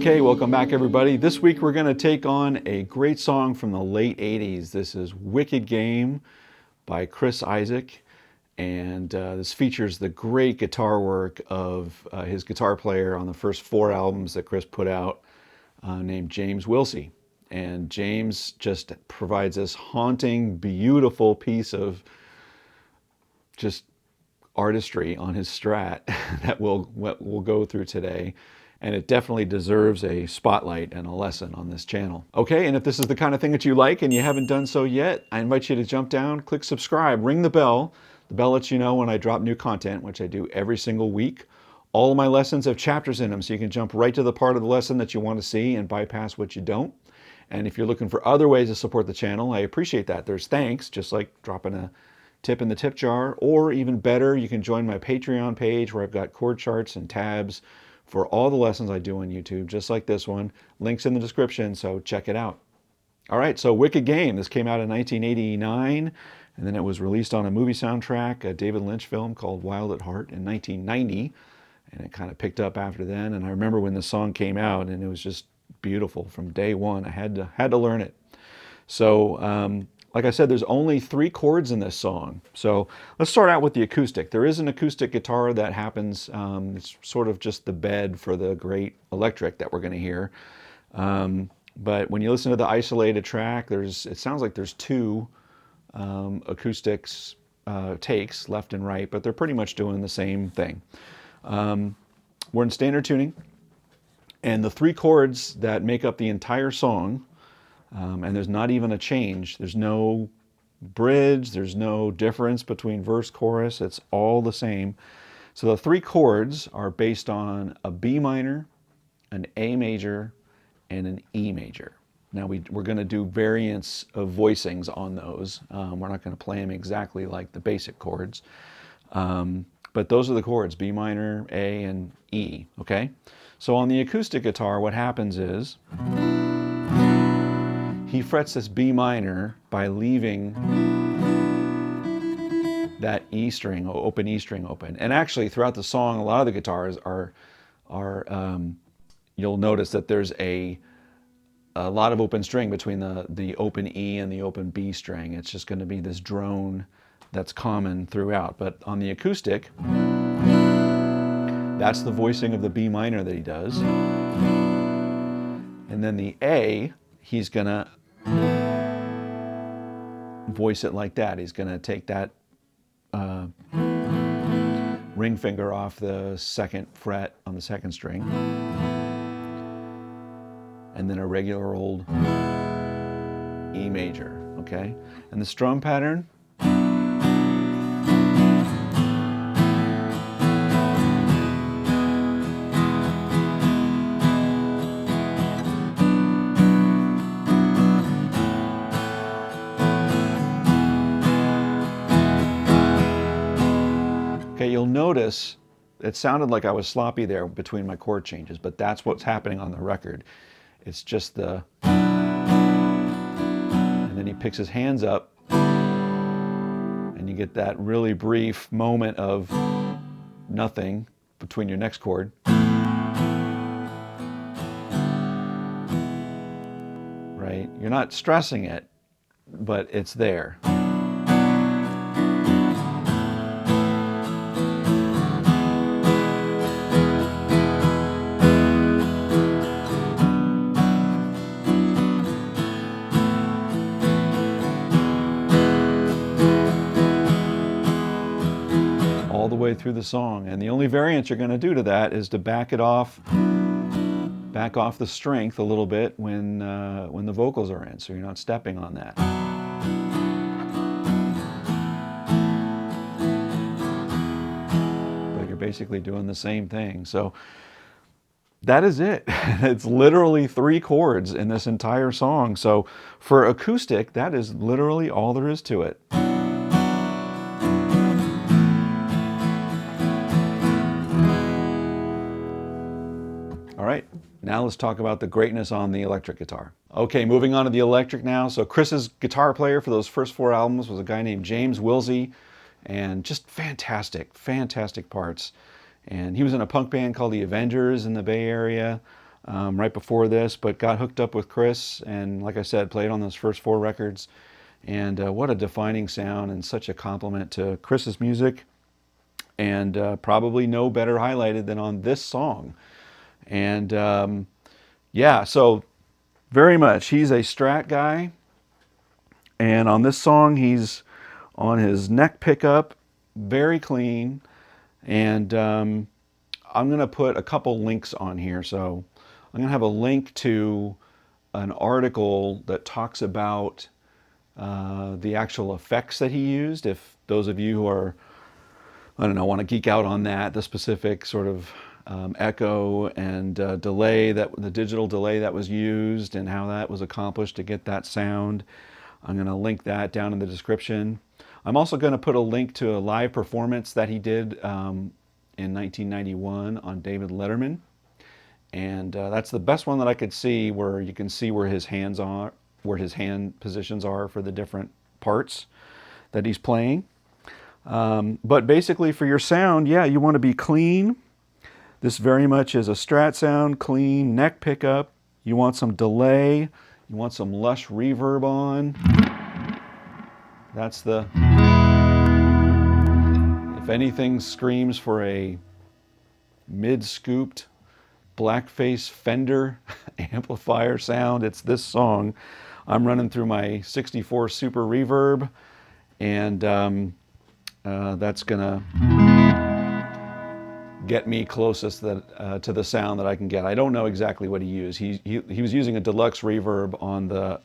Okay, welcome back everybody. This week we're going to take on a great song from the late 80s. This is Wicked Game by Chris Isaak, and this features the great guitar work of his guitar player on the first 4 albums that Chris put out, named James Wilsey. And James just provides this haunting, beautiful piece of just artistry on his Strat that we'll go through today. And it definitely deserves a spotlight and a lesson on this channel. Okay, and if this is the kind of thing that you like and you haven't done so yet, I invite you to jump down, click subscribe, ring the bell. The bell lets you know when I drop new content, which I do every single week. All of my lessons have chapters in them, so you can jump right to the part of the lesson that you want to see and bypass what you don't. And if you're looking for other ways to support the channel, I appreciate that. There's thanks, just like dropping a tip in the tip jar, or even better, you can join my Patreon page where I've got chord charts and tabs for all the lessons I do on YouTube, just like this one. Links in the description, so check it out. All right, so Wicked Game. This came out in 1989, and then it was released on a movie soundtrack, a David Lynch film called Wild at Heart in 1990, and it kind of picked up after then. And I remember when the song came out, and it was just beautiful from day one. I had to learn it. So, like I said, there's only 3 chords in this song. So let's start out with the acoustic. There is an acoustic guitar that happens. It's sort of just the bed for the great electric that we're going to hear. But when you listen to the isolated track, it sounds like there's 2 acoustics takes, left and right, but they're pretty much doing the same thing. We're in standard tuning, and the 3 chords that make up the entire song, and there's not even a change. There's no bridge. There's no difference between verse, chorus. It's all the same. So the 3 chords are based on a B minor, an A major, and an E major. Now we're going to do variants of voicings on those. We're not going to play them exactly like the basic chords. But those are the chords, B minor, A, and E. Okay? So on the acoustic guitar, what happens is he frets this B minor by leaving that E string, open E string open. And actually throughout the song, a lot of the guitars are you'll notice that there's a lot of open string between the open E and the open B string. It's just going to be this drone that's common throughout. But on the acoustic, that's the voicing of the B minor that he does. And then the A, he's going to voice it like that. He's going to take that ring finger off the 2nd fret on the 2nd string, and then a regular old E major, okay? And the strum pattern, you'll notice it sounded like I was sloppy there between my chord changes, but that's what's happening on the record. It's just and then he picks his hands up, and you get that really brief moment of nothing between your next chord. Right? You're not stressing it, but it's there. All the way through the song, and the only variance you're going to do to that is to back off the strength a little bit when the vocals are in, so you're not stepping on that. But you're basically doing the same thing. So that is it. It's literally 3 chords in this entire song. So for acoustic, that is literally all there is to it. All right, now let's talk about the greatness on the electric guitar. Okay, moving on to the electric now. So Chris's guitar player for those first 4 albums was a guy named James Wilsey, and just fantastic, fantastic parts. And he was in a punk band called the Avengers in the Bay Area. right before this, but got hooked up with Chris, and like I said, played on those first 4 records. And what a defining sound, and such a compliment to Chris's music, and probably no better highlighted than on this song. And yeah, so very much, he's a Strat guy, and on this song he's on his neck pickup, very clean. And I'm going to put a couple links on here. So I'm going to have a link to an article that talks about the actual effects that he used. If those of you who are, I don't know, want to geek out on that, the specific sort of echo and delay, that the digital delay that was used and how that was accomplished to get that sound, I'm going to link that down in the description. I'm also going to put a link to a live performance that he did in 1991 on David Letterman. And that's the best one that I could see, where you can see where his hands are, where his hand positions are for the different parts that he's playing. But basically for your sound, yeah, you want to be clean. This very much is a Strat sound, clean, neck pickup. You want some delay. You want some lush reverb on. That's the, if anything screams for a mid-scooped blackface Fender amplifier sound, it's this song. I'm running through my 64 Super Reverb, and that's gonna get me closest to the sound that I can get. I don't know exactly what he used. He was using a deluxe reverb on the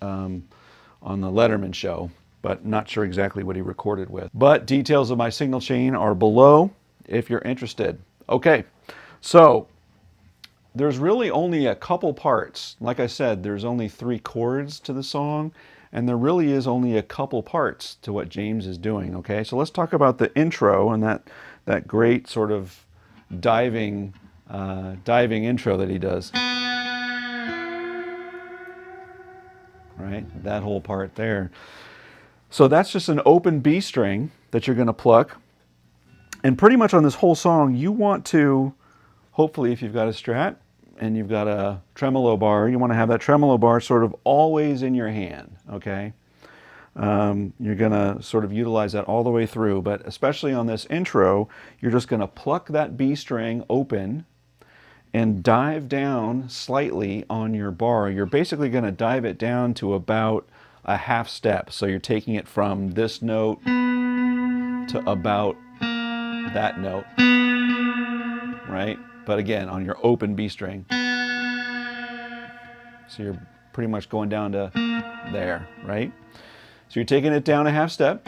Letterman show, but not sure exactly what he recorded with. But details of my signal chain are below if you're interested. Okay, so there's really only a couple parts. Like I said, there's only 3 chords to the song, and there really is only a couple parts to what James is doing, okay? So let's talk about the intro and that great sort of diving intro that he does. Right? That whole part there. So that's just an open B string that you're going to pluck. And pretty much on this whole song, you want to, hopefully if you've got a Strat and you've got a tremolo bar, you want to have that tremolo bar sort of always in your hand, okay? You're going to sort of utilize that all the way through, but especially on this intro, you're just going to pluck that B string open and dive down slightly on your bar. You're basically going to dive it down to about a half step. So you're taking it from this note to about that note, right? But again, on your open B string. So you're pretty much going down to there, right? So you're taking it down a half step.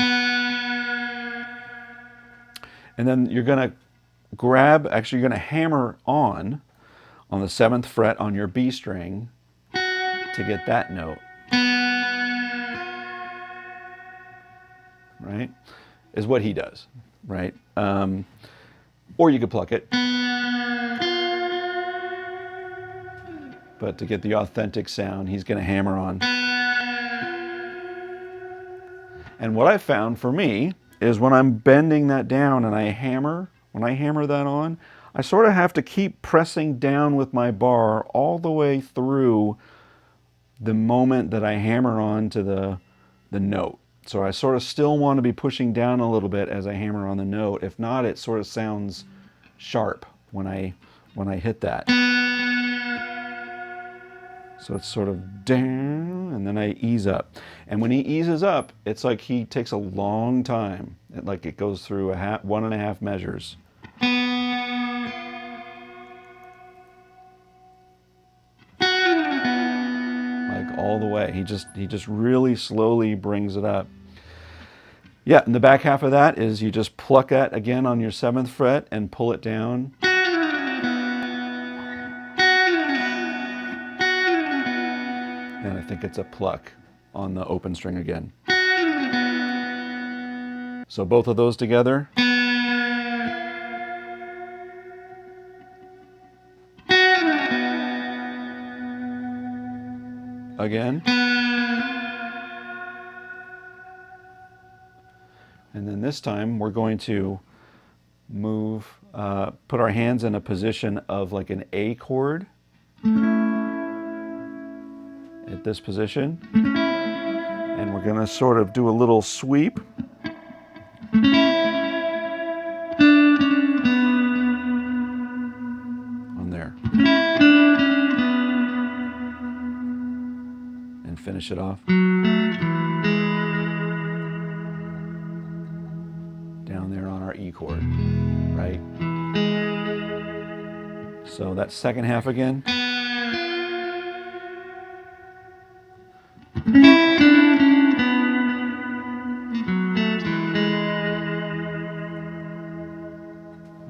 And then you're going to grab, actually you're going to hammer on the 7th fret on your B string to get that note. Right? Is what he does, right? Or you could pluck it. But to get the authentic sound, he's going to hammer on. And what I found for me is when I'm bending that down and when I hammer that on, I sort of have to keep pressing down with my bar all the way through the moment that I hammer on to the note. So I sort of still want to be pushing down a little bit as I hammer on the note. If not, it sort of sounds sharp when I hit that. So it's sort of down, and then I ease up. And when he eases up, it's like he takes a long time. Like it goes through 1.5 measures. Like all the way. He just really slowly brings it up. Yeah, and the back half of that is you just pluck that again on your 7th fret and pull it down. And I think it's a pluck on the open string again. So both of those together. Again. And then this time we're going to move, put our hands in a position of like an A chord. at this position, and we're going to sort of do a little sweep. On there. And finish it off. Down there on our E chord, right? So that second half again.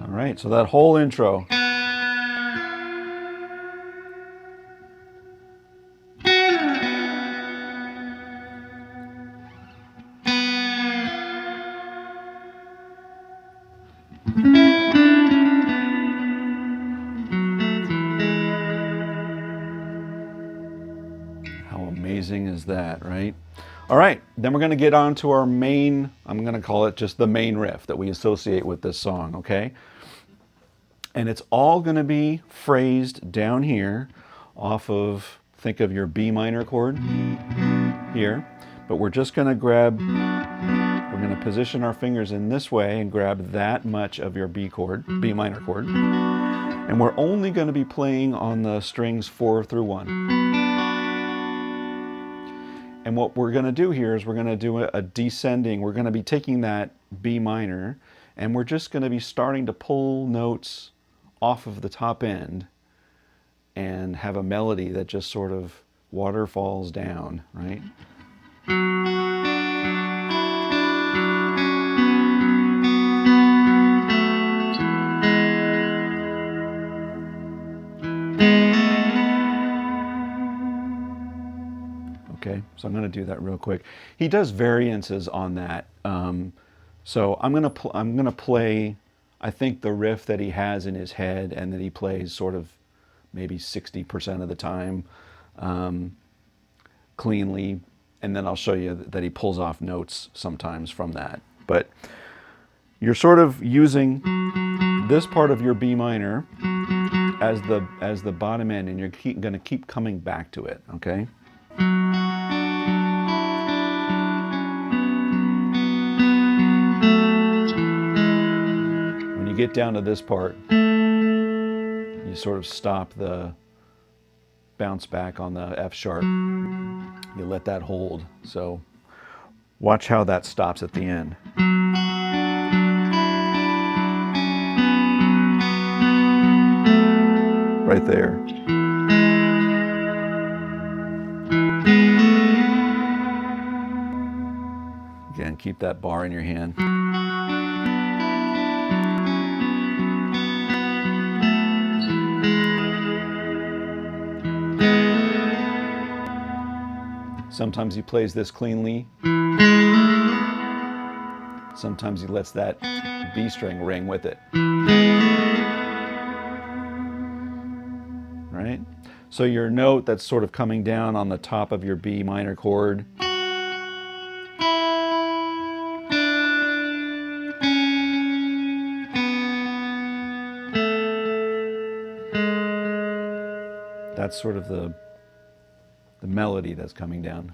All right, so that whole intro. How amazing is that, right? All right, then we're going to get on to our main, I'm going to call it just the main riff that we associate with this song, okay? And it's all going to be phrased down here off of, think of your B minor chord here, but we're just going to grab, we're going to position our fingers in this way and grab that much of your B chord, B minor chord, and we're only going to be playing on the strings 4 through 1. And what we're going to do here is we're going to do a descending. We're going to be taking that B minor and we're just going to be starting to pull notes off of the top end and have a melody that just sort of waterfalls down, right? Okay, so I'm going to do that real quick. He does variances on that. So I'm going to play, I think, the riff that he has in his head and that he plays sort of maybe 60% of the time cleanly, and then I'll show you that he pulls off notes sometimes from that. But you're sort of using this part of your B minor as the bottom end, and you're going to keep coming back to it, okay? When you get down to this part, you sort of stop the bounce back on the F sharp. You let that hold. So watch how that stops at the end. Right there. Again, keep that bar in your hand. Sometimes he plays this cleanly. Sometimes he lets that B string ring with it. Right? So your note that's sort of coming down on the top of your B minor chord, that's sort of the melody that's coming down.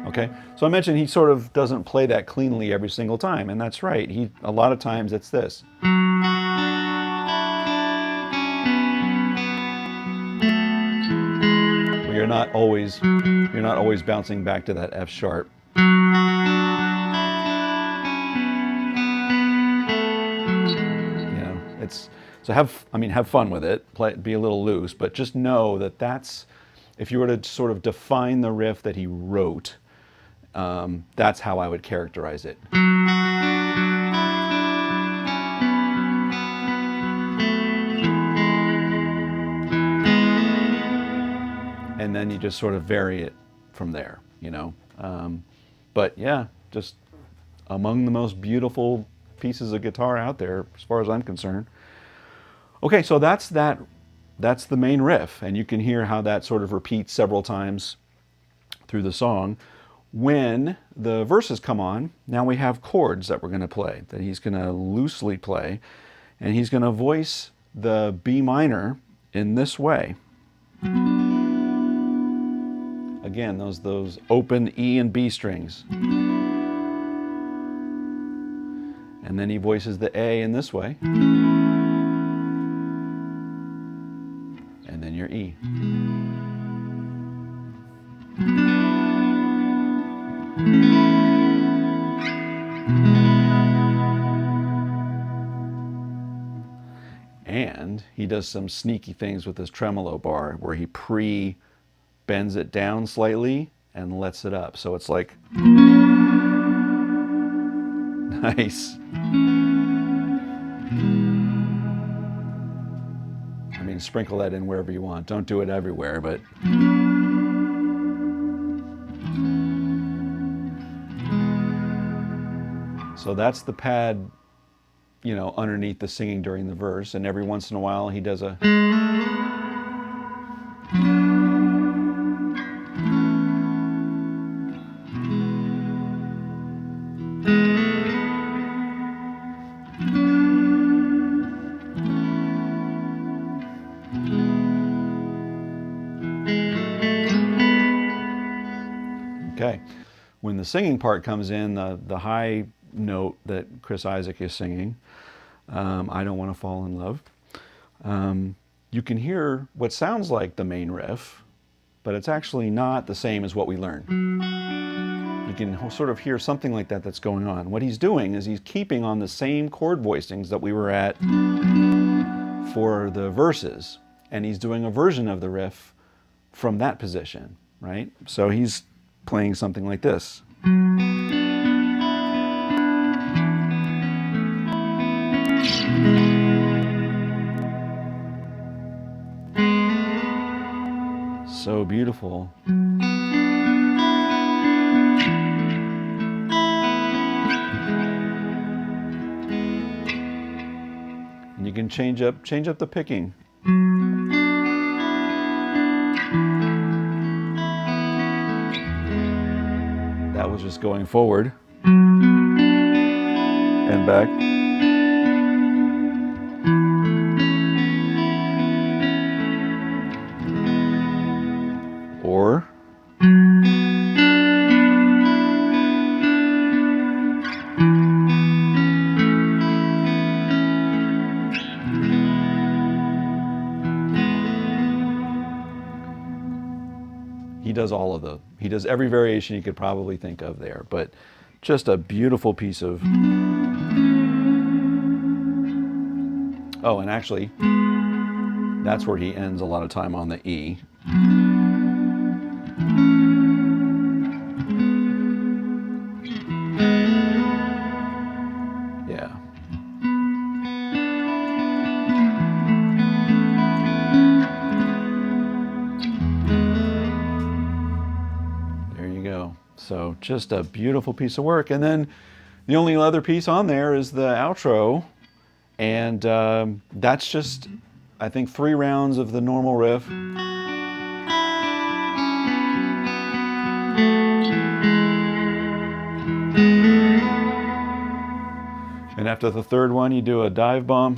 Okay, so I mentioned he sort of doesn't play that cleanly every single time, and that's right. A lot of times it's this. You're not always bouncing back to that F sharp. You know, have fun with it. Be a little loose, but just know that that's, if you were to sort of define the riff that he wrote, that's how I would characterize it. And then you just sort of vary it from there, you know. But yeah, just among the most beautiful pieces of guitar out there, as far as I'm concerned. Okay, so that's the main riff, and you can hear how that sort of repeats several times through the song. when the verses come on, now we have chords that we're going to play, that he's going to loosely play, and he's going to voice the B minor in this way. Again, those open E and B strings. And then he voices the A in this way. And then your E. And he does some sneaky things with his tremolo bar where he bends it down slightly and lets it up. So it's like, nice. I mean, sprinkle that in wherever you want. Don't do it everywhere, but. So that's the pad, you know, underneath the singing during the verse, and every once in a while he does a. Okay, when the singing part comes in, the high note that Chris Isaak is singing, I Don't Want to Fall in Love, you can hear what sounds like the main riff, but it's actually not the same as what we learned. You can sort of hear something like that that's going on. What he's doing is he's keeping on the same chord voicings that we were at for the verses, and he's doing a version of the riff from that position, right? So he's playing something like this. So beautiful. And you can change up the picking. That was just going forward and back. Or he does all of he does every variation you could probably think of there, but just a beautiful piece of. Oh, and actually, that's where he ends a lot of time on the E. Yeah. There you go. So just a beautiful piece of work. And then the only other piece on there is the outro. And that's just, I think, 3 rounds of the normal riff. And after the third one, you do a dive bomb.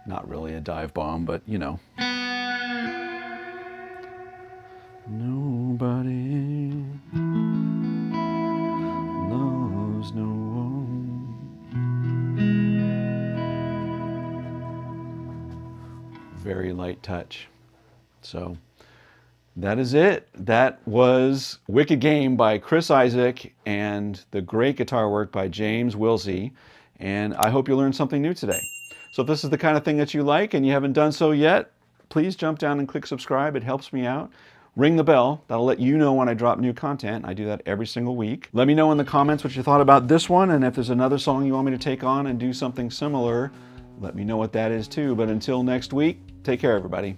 Not really a dive bomb, but you know. Nobody loves no one. Very light touch. So that is it. That was Wicked Game by Chris Isaak and the great guitar work by James Wilsey. And I hope you learned something new today. So if this is the kind of thing that you like and you haven't done so yet, please jump down and click subscribe. It helps me out. Ring the bell. That'll let you know when I drop new content. I do that every single week. Let me know in the comments what you thought about this one, and if there's another song you want me to take on and do something similar, let me know what that is too. But until next week, take care, everybody.